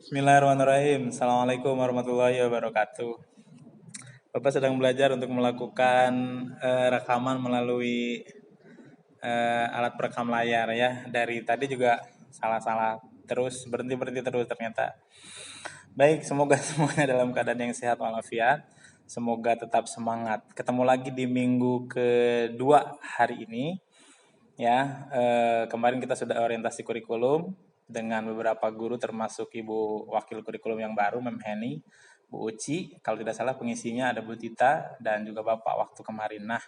Bismillahirrahmanirrahim. Assalamualaikum warahmatullahi wabarakatuh. Bapak sedang belajar untuk melakukan rekaman melalui alat perekam layar ya. Dari tadi juga salah-salah terus, berhenti-berhenti terus ternyata. Baik, semoga semuanya dalam keadaan yang sehat walafiat. Semoga tetap semangat. Ketemu lagi di minggu kedua hari ini. Ya, kemarin kita sudah orientasi kurikulum dengan beberapa guru termasuk Ibu Wakil Kurikulum yang baru, Mem Heni, Bu Uci, kalau tidak salah pengisinya ada Bu Tita dan juga Bapak waktu kemarin. Nah,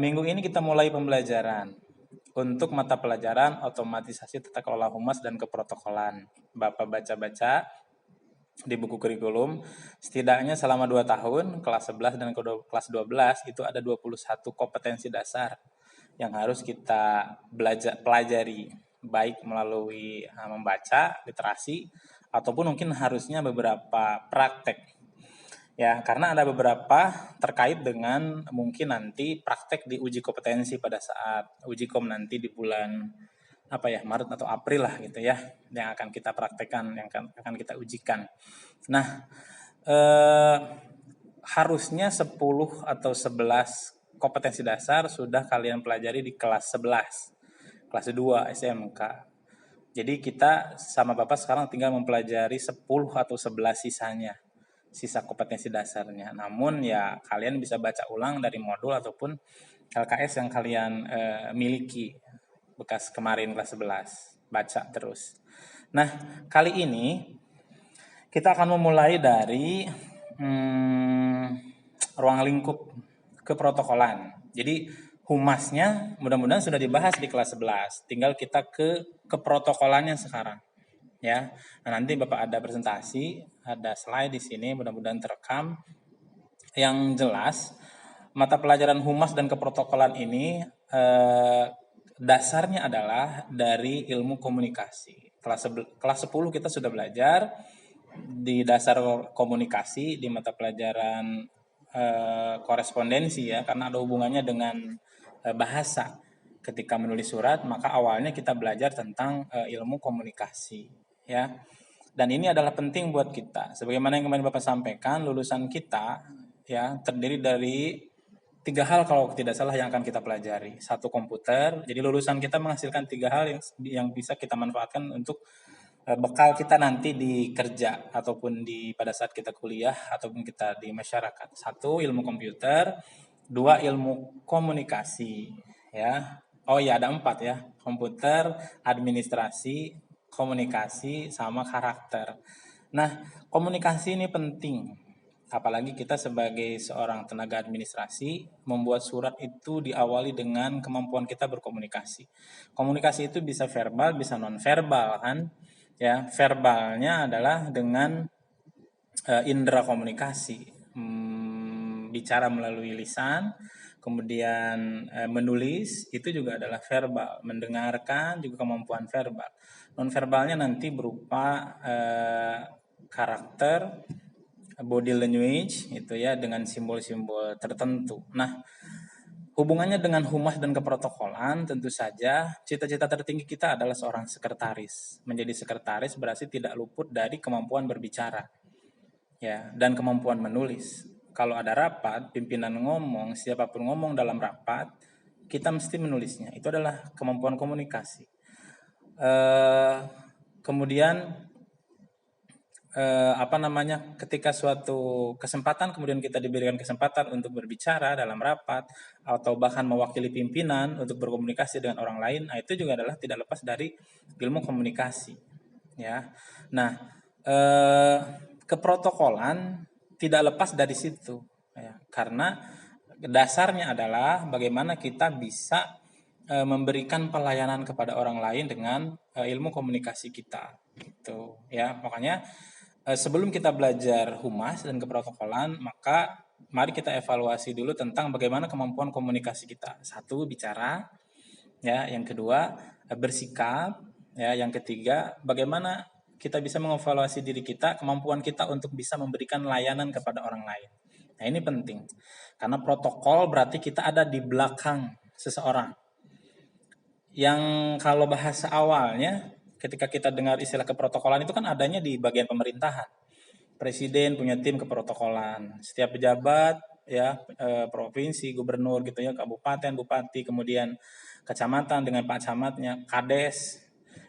minggu ini kita mulai pembelajaran untuk mata pelajaran otomatisasi tata kelola humas dan keprotokolan. Bapak baca-baca di buku kurikulum, setidaknya selama 2 tahun, kelas 11 dan kelas 12 itu ada 21 kompetensi dasar yang harus kita pelajari, baik melalui membaca, literasi, ataupun mungkin harusnya beberapa praktek. Ya, karena ada beberapa terkait dengan mungkin nanti praktek di uji kompetensi pada saat uji kom nanti di bulan Maret atau April lah gitu ya, yang akan kita praktekkan, yang akan kita ujikan. Nah, harusnya 10 atau 11 kompetensi dasar sudah kalian pelajari di kelas 11, kelas 2 SMK. Jadi kita sama Bapak sekarang tinggal mempelajari 10 atau 11 sisanya, sisa kompetensi dasarnya. Namun ya kalian bisa baca ulang dari modul ataupun LKS yang kalian miliki bekas kemarin kelas 11. Baca terus. Nah, kali ini kita akan memulai dari ruang lingkup keprotokolan. Jadi humasnya mudah-mudahan sudah dibahas di kelas 11. Tinggal kita ke keprotokolannya sekarang. Ya. Nah, nanti Bapak ada presentasi, ada slide di sini, mudah-mudahan terekam. Yang jelas, mata pelajaran humas dan keprotokolan ini dasarnya adalah dari ilmu komunikasi. Kelas 10 kita sudah belajar di dasar komunikasi di mata pelajaran korespondensi ya, karena ada hubungannya dengan bahasa. Ketika menulis surat, maka awalnya kita belajar tentang ilmu komunikasi ya. Dan ini adalah penting buat kita. Sebagaimana yang kemarin Bapak sampaikan, lulusan kita ya terdiri dari 3 hal kalau tidak salah yang akan kita pelajari. 1, komputer. Jadi lulusan kita menghasilkan 3 hal yang bisa kita manfaatkan untuk bekal kita nanti di kerja ataupun pada saat kita kuliah ataupun kita di masyarakat. 1, ilmu komputer. 2, ilmu komunikasi ya. Oh ya, ada 4 ya. Komputer, administrasi, komunikasi, sama karakter. Nah, komunikasi ini penting. Apalagi kita sebagai seorang tenaga administrasi, membuat surat itu diawali dengan kemampuan kita berkomunikasi. Komunikasi itu bisa verbal, bisa non-verbal kan. Ya, verbalnya adalah dengan indera komunikasi. Bicara melalui lisan, kemudian menulis itu juga adalah verbal, mendengarkan juga kemampuan verbal. Non-verbalnya nanti berupa karakter, body language itu ya, dengan simbol-simbol tertentu. Nah, hubungannya dengan humas dan keprotokolan tentu saja cita-cita tertinggi kita adalah seorang sekretaris. Menjadi sekretaris berarti tidak luput dari kemampuan berbicara ya, dan kemampuan menulis. Kalau ada rapat, pimpinan ngomong, siapapun ngomong dalam rapat, kita mesti menulisnya. Itu adalah kemampuan komunikasi. Kemudian ketika suatu kesempatan kemudian kita diberikan kesempatan untuk berbicara dalam rapat atau bahkan mewakili pimpinan untuk berkomunikasi dengan orang lain, nah itu juga adalah tidak lepas dari ilmu komunikasi ya. Nah, keprotokolan tidak lepas dari situ ya, karena dasarnya adalah bagaimana kita bisa memberikan pelayanan kepada orang lain dengan ilmu komunikasi kita gitu ya. Makanya sebelum kita belajar humas dan keprotokolan, maka mari kita evaluasi dulu tentang bagaimana kemampuan komunikasi kita. 1, bicara, ya. Yang kedua, bersikap, ya. Yang ketiga, bagaimana kita bisa mengevaluasi diri kita, kemampuan kita untuk bisa memberikan layanan kepada orang lain. Nah, ini penting. Karena protokol berarti kita ada di belakang seseorang. Yang kalau bahasa awalnya ketika kita dengar istilah keprotokolan itu kan adanya di bagian pemerintahan. Presiden punya tim keprotokolan. Setiap pejabat ya provinsi, gubernur gitu ya, kabupaten, bupati, kemudian kecamatan dengan pak camatnya, kades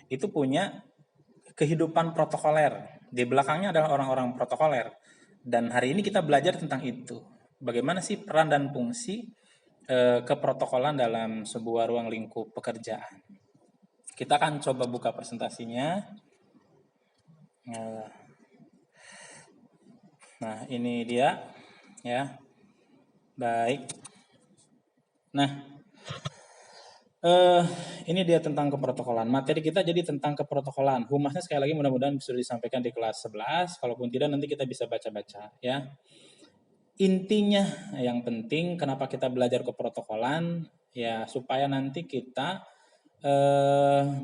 itu punya kehidupan protokoler. Di belakangnya adalah orang-orang protokoler. Dan hari ini kita belajar tentang itu. Bagaimana sih peran dan fungsi keprotokolan dalam sebuah ruang lingkup pekerjaan. Kita akan coba buka presentasinya. Nah, ini dia ya. Baik. Nah, ini dia tentang keprotokolan. Materi kita jadi tentang keprotokolan. Humasnya sekali lagi mudah-mudahan bisa disampaikan di kelas 11. Kalaupun tidak nanti kita bisa baca-baca ya. Intinya yang penting kenapa kita belajar keprotokolan ya supaya nanti kita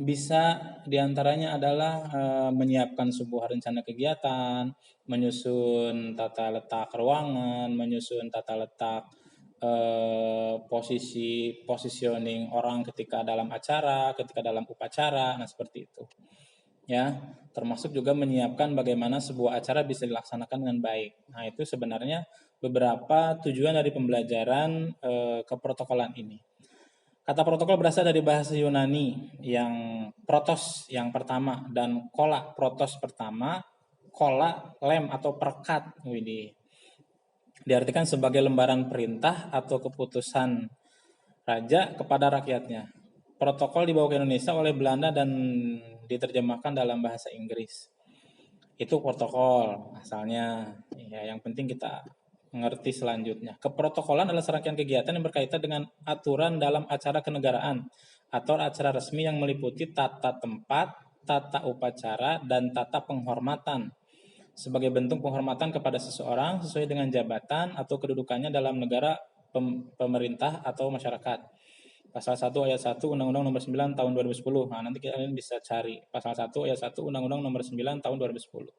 bisa diantaranya adalah menyiapkan sebuah rencana kegiatan, menyusun tata letak ruangan, menyusun tata letak positioning orang ketika dalam acara, ketika dalam upacara, nah seperti itu. Ya, termasuk juga menyiapkan bagaimana sebuah acara bisa dilaksanakan dengan baik. Nah, itu sebenarnya beberapa tujuan dari pembelajaran keprotokolan ini. Kata protokol berasal dari bahasa Yunani yang protos yang pertama dan kola protos pertama, kola lem atau perkat. Widih. Diartikan sebagai lembaran perintah atau keputusan raja kepada rakyatnya. Protokol dibawa ke Indonesia oleh Belanda dan diterjemahkan dalam bahasa Inggris. Itu protokol asalnya. Ya, yang penting kita mengerti selanjutnya. Keprotokolan adalah serangkaian kegiatan yang berkaitan dengan aturan dalam acara kenegaraan atau acara resmi yang meliputi tata tempat, tata upacara, dan tata penghormatan sebagai bentuk penghormatan kepada seseorang sesuai dengan jabatan atau kedudukannya dalam negara, pemerintah, atau masyarakat. Pasal 1 ayat 1 Undang-Undang Nomor 9 Tahun 2010. Nah, nanti kalian bisa cari Pasal 1 ayat 1 Undang-Undang Nomor 9 Tahun 2010.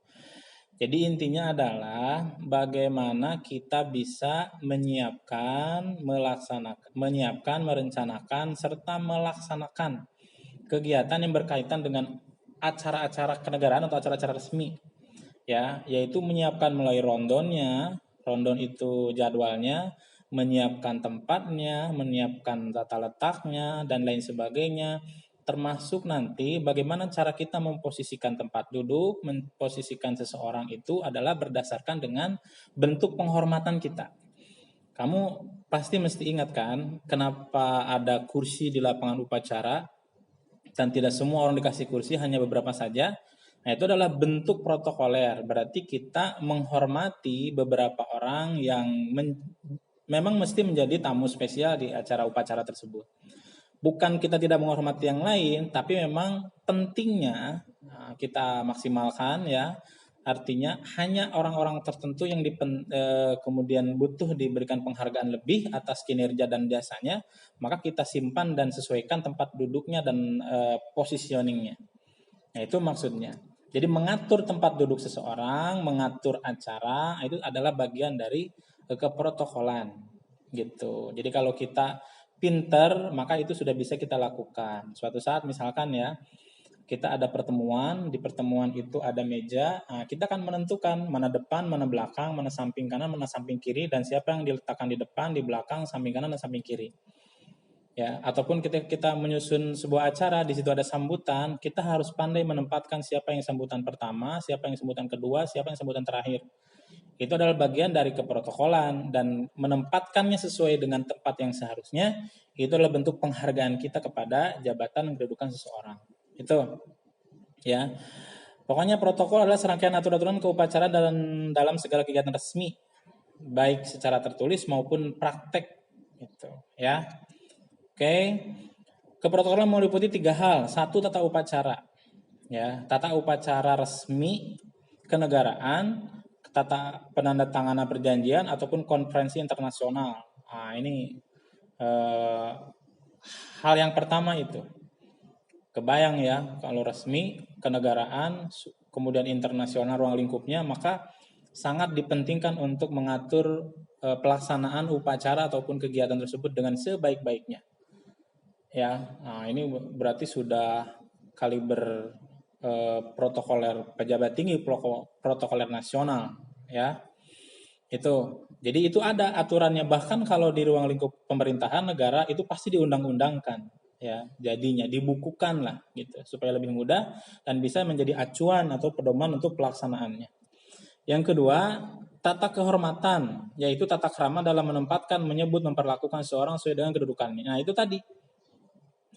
Jadi intinya adalah bagaimana kita bisa menyiapkan, merencanakan, serta melaksanakan kegiatan yang berkaitan dengan acara-acara kenegaraan atau acara-acara resmi. Ya, yaitu menyiapkan mulai rondonnya, rondon itu jadwalnya, menyiapkan tempatnya, menyiapkan tata letaknya, dan lain sebagainya. Termasuk nanti bagaimana cara kita memposisikan tempat duduk, memposisikan seseorang itu adalah berdasarkan dengan bentuk penghormatan kita. Kamu pasti mesti ingat kan, kenapa ada kursi di lapangan upacara, dan tidak semua orang dikasih kursi, hanya beberapa saja. Nah, itu adalah bentuk protokoler. Berarti kita menghormati beberapa orang yang memang mesti menjadi tamu spesial di acara upacara tersebut. Bukan kita tidak menghormati yang lain, tapi memang pentingnya kita maksimalkan ya. Artinya hanya orang-orang tertentu yang kemudian butuh diberikan penghargaan lebih atas kinerja dan jasanya, maka kita simpan dan sesuaikan tempat duduknya dan positioningnya. Nah, itu maksudnya. Jadi mengatur tempat duduk seseorang, mengatur acara, itu adalah bagian dari keprotokolan gitu. Jadi kalau kita pinter, maka itu sudah bisa kita lakukan. Suatu saat misalkan ya, kita ada pertemuan, di pertemuan itu ada meja, nah kita akan menentukan mana depan, mana belakang, mana samping kanan, mana samping kiri, dan siapa yang diletakkan di depan, di belakang, samping kanan, dan samping kiri. Ya, ataupun ketika kita menyusun sebuah acara, di situ ada sambutan, kita harus pandai menempatkan siapa yang sambutan pertama, siapa yang sambutan kedua, siapa yang sambutan terakhir. Itu adalah bagian dari keprotokolan dan menempatkannya sesuai dengan tempat yang seharusnya, itu adalah bentuk penghargaan kita kepada jabatan dan kedudukan seseorang. Itu ya. Pokoknya protokol adalah serangkaian aturan-aturan keupacaraan dalam segala kegiatan resmi, baik secara tertulis maupun praktek gitu ya. Oke. Keprotokolan meliputi 3 hal. 1, tata upacara. Ya, tata upacara resmi kenegaraan, tata penandatanganan perjanjian ataupun konferensi internasional. Nah, ini hal yang pertama itu. Kebayang ya, kalau resmi kenegaraan, kemudian internasional ruang lingkupnya, maka sangat dipentingkan untuk mengatur pelaksanaan upacara ataupun kegiatan tersebut dengan sebaik-baiknya. Ya, nah ini berarti sudah kaliber protokoler pejabat tinggi protokoler nasional ya. Itu. Jadi itu ada aturannya, bahkan kalau di ruang lingkup pemerintahan negara itu pasti diundang-undangkan ya. Jadinya dibukukan lah gitu supaya lebih mudah dan bisa menjadi acuan atau pedoman untuk pelaksanaannya. Yang kedua, tata kehormatan, yaitu tata krama dalam menempatkan, menyebut, memperlakukan seseorang sesuai dengan kedudukannya. Nah, itu tadi.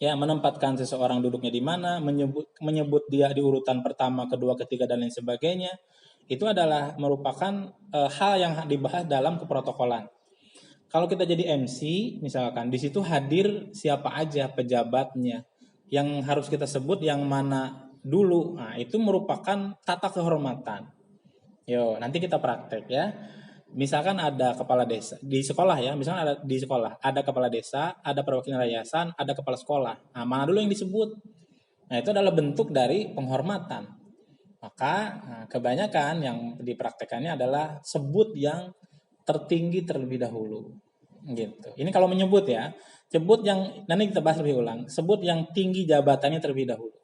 Ya, menempatkan seseorang duduknya di mana, menyebut dia di urutan pertama, kedua, ketiga dan lain sebagainya. Itu adalah merupakan hal yang dibahas dalam keprotokolan. Kalau kita jadi MC, misalkan di situ hadir siapa aja pejabatnya, yang harus kita sebut yang mana dulu. Nah, itu merupakan tata kehormatan. Yo, nanti kita praktek ya. Misalkan ada kepala desa di sekolah ya, misalkan ada di sekolah, ada kepala desa, ada perwakilan yayasan, ada kepala sekolah. Nah, mana dulu yang disebut? Nah, itu adalah bentuk dari penghormatan. Maka kebanyakan yang dipraktekannya adalah sebut yang tertinggi terlebih dahulu. Gitu. Ini kalau menyebut ya, sebut yang nanti kita bahas lebih ulang. Sebut yang tinggi jabatannya terlebih dahulu.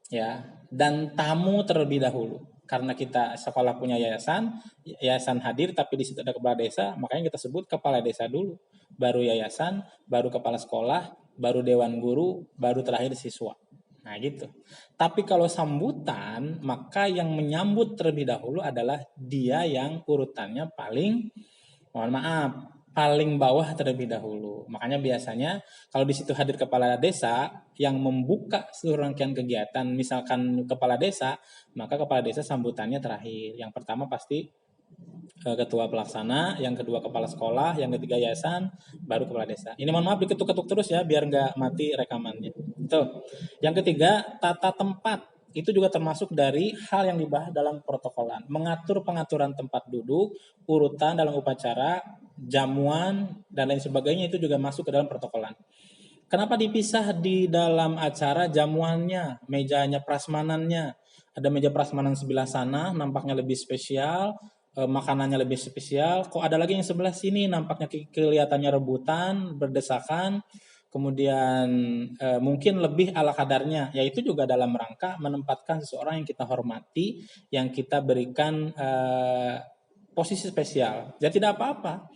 Ya, dan tamu terlebih dahulu. Karena kita sekolah punya yayasan hadir tapi di situ ada kepala desa, makanya kita sebut kepala desa dulu, baru yayasan, baru kepala sekolah, baru dewan guru, baru terakhir siswa. Nah, gitu. Tapi kalau sambutan, maka yang menyambut terlebih dahulu adalah dia yang urutannya paling, mohon maaf, paling bawah terlebih dahulu. Makanya biasanya kalau di situ hadir kepala desa yang membuka seluruh rangkaian kegiatan, misalkan kepala desa, maka kepala desa sambutannya terakhir. Yang pertama pasti ketua pelaksana, yang kedua kepala sekolah, yang ketiga yayasan, baru kepala desa. Ini mohon maaf diketuk-ketuk terus ya biar nggak mati rekamannya. Tuh. Yang ketiga, tata tempat. Itu juga termasuk dari hal yang dibahas dalam protokolan. Mengatur pengaturan tempat duduk, urutan dalam upacara, jamuan, dan lain sebagainya itu juga masuk ke dalam protokolan. Kenapa dipisah di dalam acara jamuannya, mejanya, prasmanannya? Ada meja prasmanan sebelah sana, nampaknya lebih spesial, makanannya lebih spesial. Kok ada lagi yang sebelah sini, nampaknya kelihatannya rebutan, berdesakan, kemudian mungkin lebih ala kadarnya. Yaitu juga dalam rangka menempatkan seseorang yang kita hormati, yang kita berikan posisi spesial. Ya tidak apa-apa.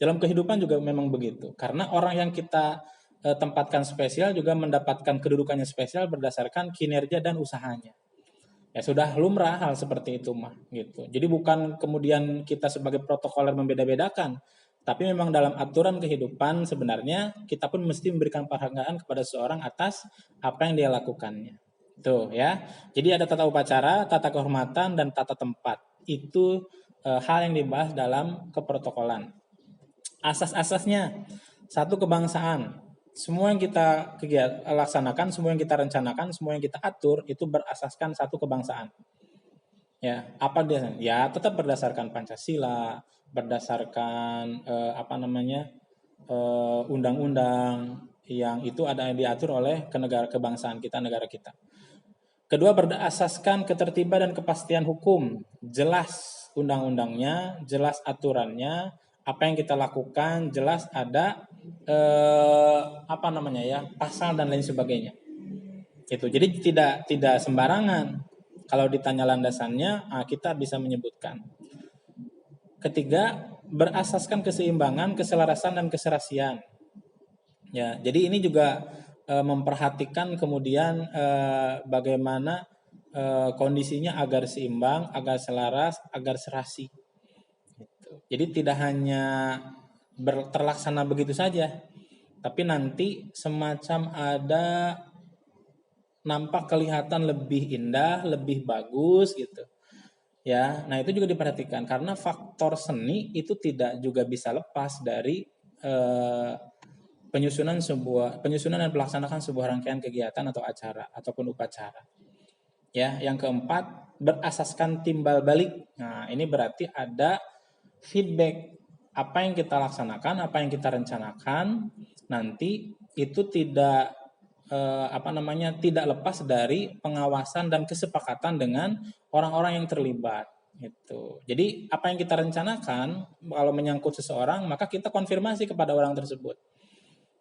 Dalam kehidupan juga memang begitu. Karena orang yang kita tempatkan spesial juga mendapatkan kedudukannya spesial berdasarkan kinerja dan usahanya. Ya sudah lumrah hal seperti itu mah gitu. Jadi bukan kemudian kita sebagai protokoler membeda-bedakan, tapi memang dalam aturan kehidupan sebenarnya kita pun mesti memberikan penghargaan kepada seseorang atas apa yang dia lakukannya. Tuh ya. Jadi ada tata upacara, tata kehormatan dan tata tempat. Itu hal yang dibahas dalam keprotokolan. Asas-asasnya, satu kebangsaan. Semua yang kita laksanakan, semua yang kita rencanakan, semua yang kita atur itu berasaskan satu kebangsaan. Ya, apa dia? Ya, tetap berdasarkan Pancasila, berdasarkan undang-undang yang itu ada yang diatur oleh kebangsaan kita, negara kita. Kedua, berdasarkan ketertiban dan kepastian hukum, jelas undang-undangnya, jelas aturannya, apa yang kita lakukan, jelas ada pasal dan lain sebagainya. Itu. Jadi tidak sembarangan. Kalau ditanya landasannya, kita bisa menyebutkan. Ketiga, berasaskan keseimbangan, keselarasan dan keserasian. Ya, jadi ini juga memperhatikan kemudian bagaimana kondisinya agar seimbang, agar selaras, agar serasi. Gitu. Jadi tidak hanya terlaksana begitu saja, tapi nanti semacam ada nampak kelihatan lebih indah, lebih bagus gitu. Ya, nah itu juga diperhatikan karena faktor seni itu tidak juga bisa lepas dari penyusunan dan pelaksanaan sebuah rangkaian kegiatan atau acara ataupun upacara. Ya, yang keempat, berasaskan timbal balik. Nah, ini berarti ada feedback apa yang kita laksanakan, apa yang kita rencanakan nanti itu tidak tidak lepas dari pengawasan dan kesepakatan dengan orang-orang yang terlibat gitu. Jadi apa yang kita rencanakan kalau menyangkut seseorang maka kita konfirmasi kepada orang tersebut.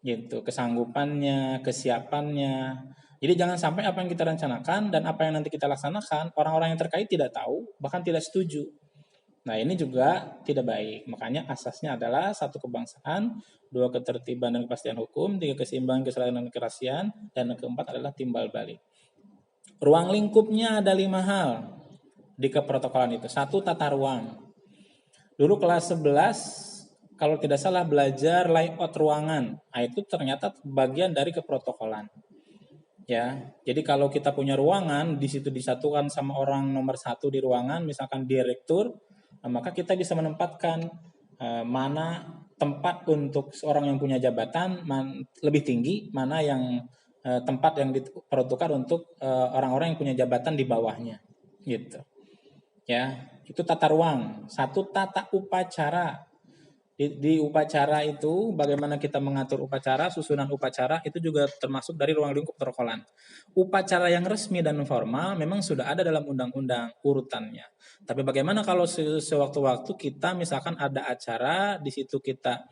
Gitu, kesanggupannya, kesiapannya, Jadi jangan sampai apa yang kita rencanakan dan apa yang nanti kita laksanakan, orang-orang yang terkait tidak tahu, bahkan tidak setuju. Nah, ini juga tidak baik. Makanya asasnya adalah satu kebangsaan, dua ketertiban dan kepastian hukum, tiga keseimbangan, keselarasan dan kerahasiaan, dan yang keempat adalah timbal balik. Ruang lingkupnya ada 5 hal di keprotokolan itu. Satu, tata ruang. Dulu kelas 11, kalau tidak salah belajar layout ruangan. Nah, itu ternyata bagian dari keprotokolan. Ya, jadi kalau kita punya ruangan, di situ disatukan sama orang nomor 1 di ruangan, misalkan direktur, maka kita bisa menempatkan mana tempat untuk seorang yang punya jabatan lebih tinggi, mana yang tempat yang diperuntukkan untuk orang-orang yang punya jabatan di bawahnya, gitu. Ya, itu tata ruang. Satu, tata upacara. Di upacara itu, bagaimana kita mengatur upacara, susunan upacara itu juga termasuk dari ruang lingkup protokolan. Upacara yang resmi dan formal memang sudah ada dalam undang-undang urutannya. Tapi bagaimana kalau sewaktu-waktu kita misalkan ada acara, di situ kita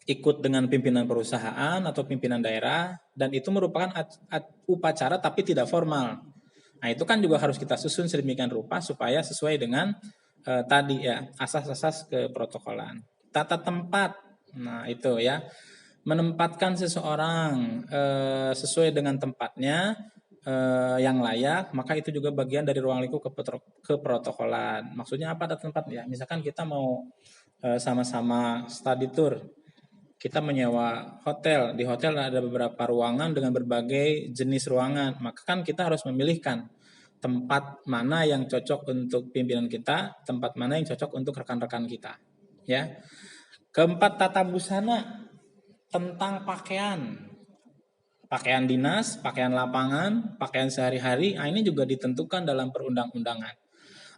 ikut dengan pimpinan perusahaan atau pimpinan daerah, dan itu merupakan upacara tapi tidak formal. Nah, itu kan juga harus kita susun sedemikian rupa supaya sesuai dengan tadi ya, asas-asas keprotokolan. Tata tempat, nah itu ya, menempatkan seseorang sesuai dengan tempatnya yang layak, maka itu juga bagian dari ruang lingkup keprotokolan. Maksudnya apa tata tempat ya? Misalkan kita mau sama-sama study tour, kita menyewa hotel. Di hotel ada beberapa ruangan dengan berbagai jenis ruangan. Maka kan kita harus memilihkan tempat mana yang cocok untuk pimpinan kita, tempat mana yang cocok untuk rekan-rekan kita. Ya. Keempat, tata busana tentang pakaian. Pakaian dinas, pakaian lapangan, pakaian sehari-hari, ini juga ditentukan dalam perundang-undangan.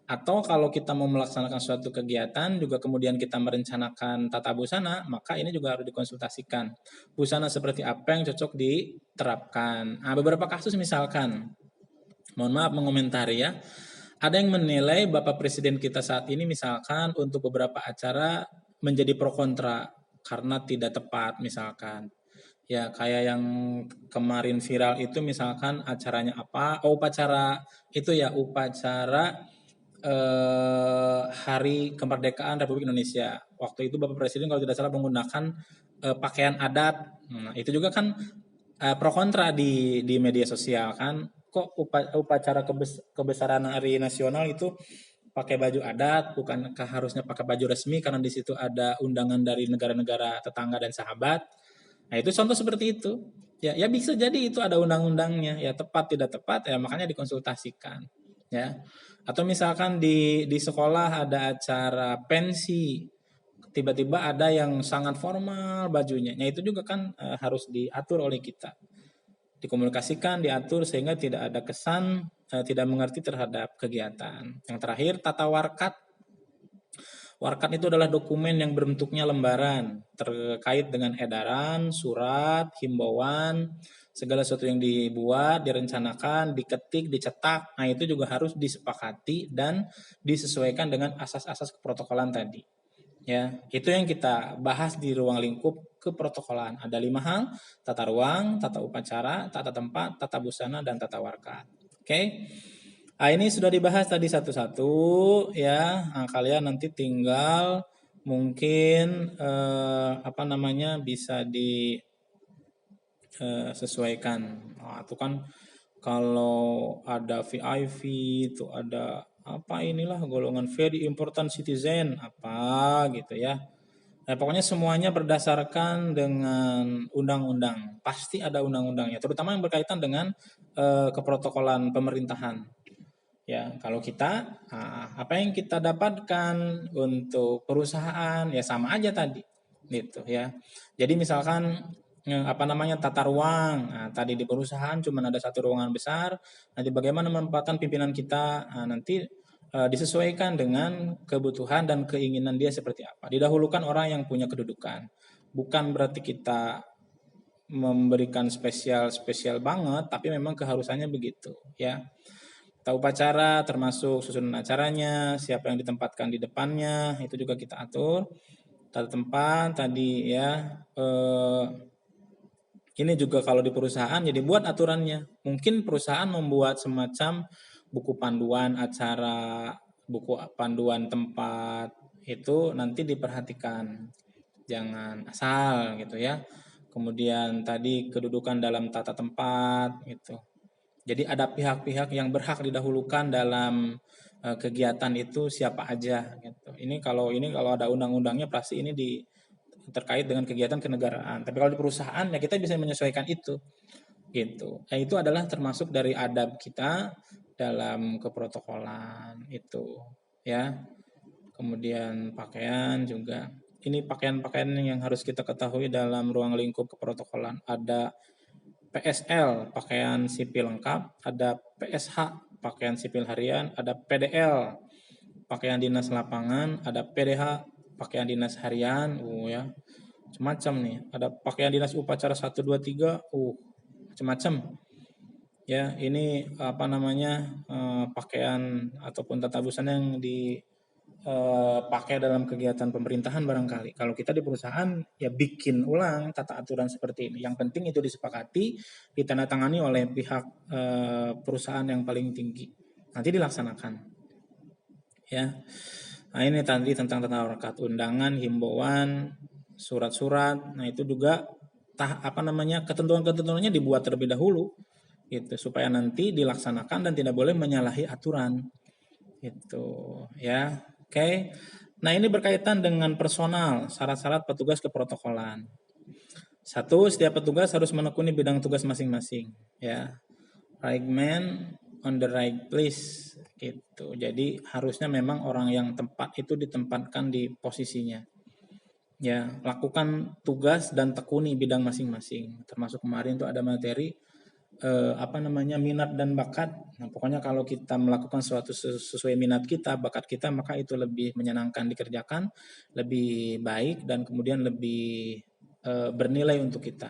Atau kalau kita mau melaksanakan suatu kegiatan, juga kemudian kita merencanakan tata busana, maka ini juga harus dikonsultasikan. Busana seperti apa yang cocok diterapkan. Nah, beberapa kasus misalkan, mohon maaf mengomentari ya, ada yang menilai Bapak Presiden kita saat ini misalkan untuk beberapa acara menjadi pro kontra karena tidak tepat misalkan. Ya kayak yang kemarin viral itu misalkan acaranya apa? Oh, upacara itu ya, upacara Hari Kemerdekaan Republik Indonesia. Waktu itu Bapak Presiden kalau tidak salah menggunakan pakaian adat. Nah, itu juga kan pro kontra di media sosial kan. Kok upacara kebesaran Hari Nasional itu pakai baju adat, bukankah harusnya pakai baju resmi karena di situ ada undangan dari negara-negara tetangga dan sahabat. Nah, itu contoh seperti itu. Ya, ya bisa jadi itu ada undang-undangnya. Ya tepat tidak tepat ya makanya dikonsultasikan. Ya. Atau misalkan di sekolah ada acara pensi, tiba-tiba ada yang sangat formal bajunya. Nah, itu juga kan harus diatur oleh kita. Dikomunikasikan, diatur sehingga tidak ada kesan tidak mengerti terhadap kegiatan. Yang terakhir, tata warkat. Warkat itu adalah dokumen yang berbentuknya lembaran terkait dengan edaran, surat, himbauan, segala sesuatu yang dibuat, direncanakan, diketik, dicetak. Nah, itu juga harus disepakati dan disesuaikan dengan asas-asas keprotokolan tadi. Ya, itu yang kita bahas di ruang lingkup keprotokolan. Ada 5 hal: tata ruang, tata upacara, tata tempat, tata busana, dan tata warkat. Oke. Nah, ini sudah dibahas tadi satu-satu ya. Nah, kalian nanti tinggal mungkin bisa disesuaikan. Nah, itu kan kalau ada VIP itu ada inilah golongan very important citizen apa gitu ya. Nah, pokoknya semuanya berdasarkan dengan undang-undang. Pasti ada undang-undangnya, terutama yang berkaitan dengan keprotokolan pemerintahan. Ya, kalau kita apa yang kita dapatkan untuk perusahaan ya sama aja tadi, gitu ya. Jadi misalkan tata ruang. Nah, tadi di perusahaan cuma ada satu ruangan besar. Nanti bagaimana menempatkan pimpinan kita? Nah, nanti disesuaikan dengan kebutuhan dan keinginan dia seperti apa. Didahulukan orang yang punya kedudukan. Bukan berarti kita memberikan spesial banget, tapi memang keharusannya begitu, ya. Tata upacara termasuk susunan acaranya, siapa yang ditempatkan di depannya, itu juga kita atur. Tata tempat tadi ya, Ini juga kalau di perusahaan jadi buat aturannya. Mungkin perusahaan membuat semacam buku panduan acara, buku panduan tempat itu nanti diperhatikan. Jangan asal gitu ya. Kemudian tadi kedudukan dalam tata tempat gitu. Jadi ada pihak-pihak yang berhak didahulukan dalam kegiatan itu siapa aja gitu. Ini kalau ada undang-undangnya pasti ini terkait dengan kegiatan kenegaraan. Tapi kalau di perusahaan ya kita bisa menyesuaikan itu gitu. Nah, itu adalah termasuk dari adab kita dalam keprotokolan itu ya. Kemudian pakaian juga. Ini pakaian-pakaian yang harus kita ketahui dalam ruang lingkup keprotokolan. Ada PSL, pakaian sipil lengkap, ada PSH, pakaian sipil harian, ada PDL, pakaian dinas lapangan, ada PDH, pakaian dinas harian, ya. Macam-macam nih. Ada pakaian dinas upacara 1 2 3, macam-macam. Ya, ini apa namanya? Pakaian ataupun tata busana yang dipakai dalam kegiatan pemerintahan barangkali. Kalau kita di perusahaan ya bikin ulang tata aturan seperti ini. Yang penting itu disepakati, ditandatangani oleh pihak perusahaan yang paling tinggi. Nanti dilaksanakan. Ya. Nah, ini tadi tentang tata warkat, undangan, himbauan, surat-surat. Nah, itu juga ketentuan-ketentuannya dibuat terlebih dahulu gitu supaya nanti dilaksanakan dan tidak boleh menyalahi aturan. Itu ya. Oke. Nah, ini berkaitan dengan personal, syarat-syarat petugas keprotokolan. Satu, setiap petugas harus menekuni bidang tugas masing-masing, ya. Right man on the right place gitu. Jadi harusnya memang orang yang tepat itu ditempatkan di posisinya. Ya, lakukan tugas dan tekuni bidang masing-masing. Termasuk kemarin tuh ada materi minat dan bakat. Nah, pokoknya kalau kita melakukan sesuatu sesuai minat kita, bakat kita, maka itu lebih menyenangkan dikerjakan, lebih baik dan kemudian lebih bernilai untuk kita.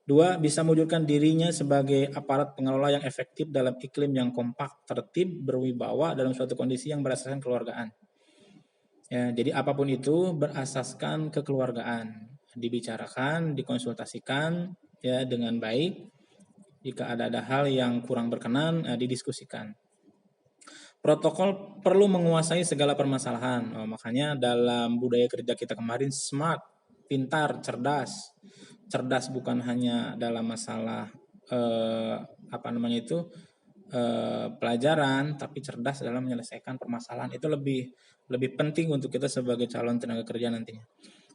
Dua, bisa mewujudkan dirinya sebagai aparat pengelola yang efektif dalam iklim yang kompak, tertib, berwibawa dalam suatu kondisi yang berasaskan kekeluargaan. Ya, jadi apapun itu berasaskan kekeluargaan, dibicarakan, dikonsultasikan ya dengan baik. Jika ada hal yang kurang berkenan, didiskusikan. Protokol perlu menguasai segala permasalahan. Makanya dalam budaya kerja kita kemarin smart, pintar, cerdas. Cerdas bukan hanya dalam masalah pelajaran, tapi cerdas dalam menyelesaikan permasalahan. Itu lebih penting untuk kita sebagai calon tenaga kerja nantinya.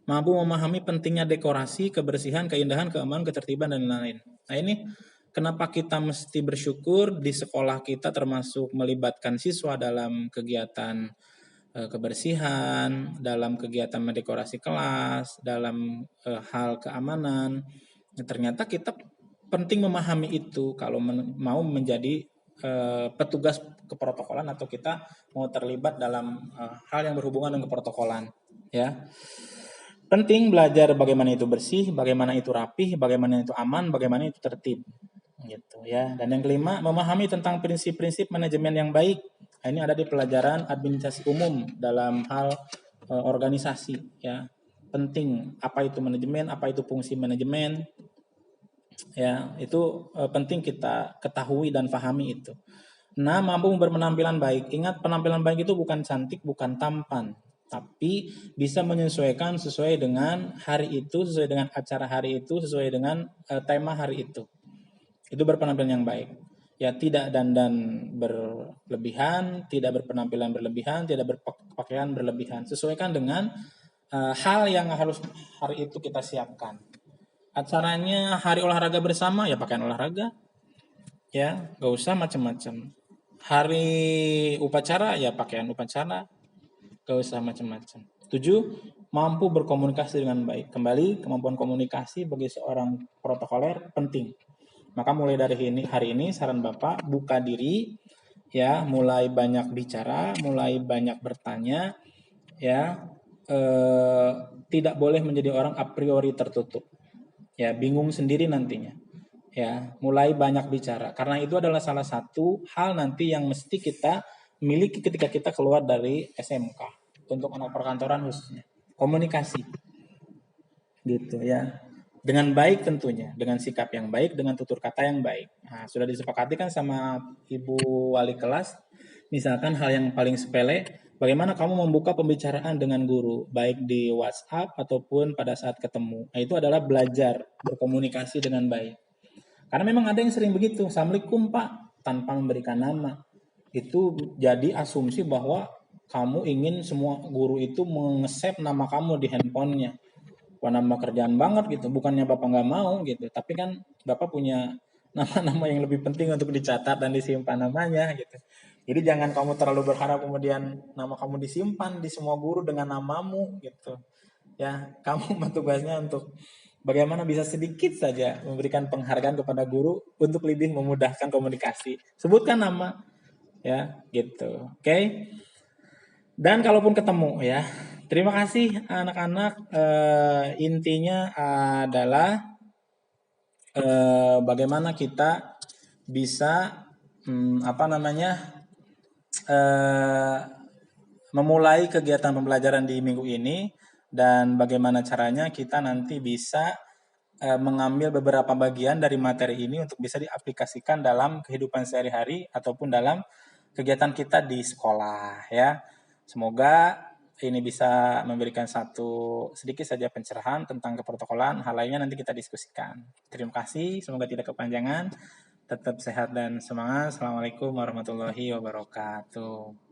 Mampu memahami pentingnya dekorasi, kebersihan, keindahan, keamanan, ketertiban dan lain-lain. Nah, ini kenapa kita mesti bersyukur di sekolah kita termasuk melibatkan siswa dalam kegiatan kebersihan, dalam kegiatan mendekorasi kelas, dalam hal keamanan. Ternyata kita penting memahami itu kalau mau menjadi petugas keprotokolan atau kita mau terlibat dalam hal yang berhubungan dengan keprotokolan, ya. Penting belajar bagaimana itu bersih, bagaimana itu rapih, bagaimana itu aman, bagaimana itu tertib. Gitu ya. Dan yang kelima, memahami tentang prinsip-prinsip manajemen yang baik. Nah, ini ada di pelajaran administrasi umum dalam hal organisasi ya. Penting apa itu manajemen, apa itu fungsi manajemen. Ya, itu penting kita ketahui dan pahami itu. Nah, mampu berpenampilan baik. Ingat, penampilan baik itu bukan cantik, bukan tampan, tapi bisa menyesuaikan sesuai dengan hari itu, sesuai dengan acara hari itu, sesuai dengan tema hari itu. Itu berpenampilan yang baik. Ya, tidak dandan berlebihan, tidak berpenampilan berlebihan, tidak berpakaian berlebihan. Sesuaikan dengan hal yang harus hari itu kita siapkan. Acaranya hari olahraga bersama, ya pakaian olahraga. Ya, gak usah macam-macam. Hari upacara, ya pakaian upacara. Gak usah macam-macam. 7, mampu berkomunikasi dengan baik. Kembali, kemampuan komunikasi bagi seorang protokoler penting. Maka mulai dari hari ini saran Bapak buka diri, ya, mulai banyak bicara, mulai banyak bertanya, ya, tidak boleh menjadi orang a priori tertutup, ya, bingung sendiri nantinya, ya, mulai banyak bicara karena itu adalah salah satu hal nanti yang mesti kita miliki ketika kita keluar dari SMK untuk anak perkantoran khususnya komunikasi, gitu ya. Dengan baik tentunya, dengan sikap yang baik, dengan tutur kata yang baik. Nah, sudah disepakati kan sama Ibu Wali kelas, misalkan hal yang paling sepele, bagaimana kamu membuka pembicaraan dengan guru, baik di WhatsApp ataupun pada saat ketemu. Nah, itu adalah belajar berkomunikasi dengan baik. Karena memang ada yang sering begitu, Assalamualaikum Pak, tanpa memberikan nama. Itu jadi asumsi bahwa kamu ingin semua guru itu mengesep nama kamu di handphonenya. Wah, nama kerjaan banget gitu. Bukannya Bapak nggak mau gitu, tapi kan Bapak punya nama-nama yang lebih penting untuk dicatat dan disimpan namanya gitu. Jadi jangan kamu terlalu berharap kemudian nama kamu disimpan di semua guru dengan namamu gitu. Ya, kamu tugasnya untuk bagaimana bisa sedikit saja memberikan penghargaan kepada guru untuk lebih memudahkan komunikasi. Sebutkan nama ya, gitu. Oke. Dan kalaupun ketemu ya, terima kasih anak-anak. Intinya adalah bagaimana kita bisa apa namanya eh, memulai kegiatan pembelajaran di minggu ini dan bagaimana caranya kita nanti bisa mengambil beberapa bagian dari materi ini untuk bisa diaplikasikan dalam kehidupan sehari-hari ataupun dalam kegiatan kita di sekolah ya. Semoga ini bisa memberikan satu sedikit saja pencerahan tentang keprotokolan. Hal lainnya nanti kita diskusikan. Terima kasih, semoga tidak kepanjangan. Tetap sehat dan semangat. Assalamualaikum warahmatullahi wabarakatuh.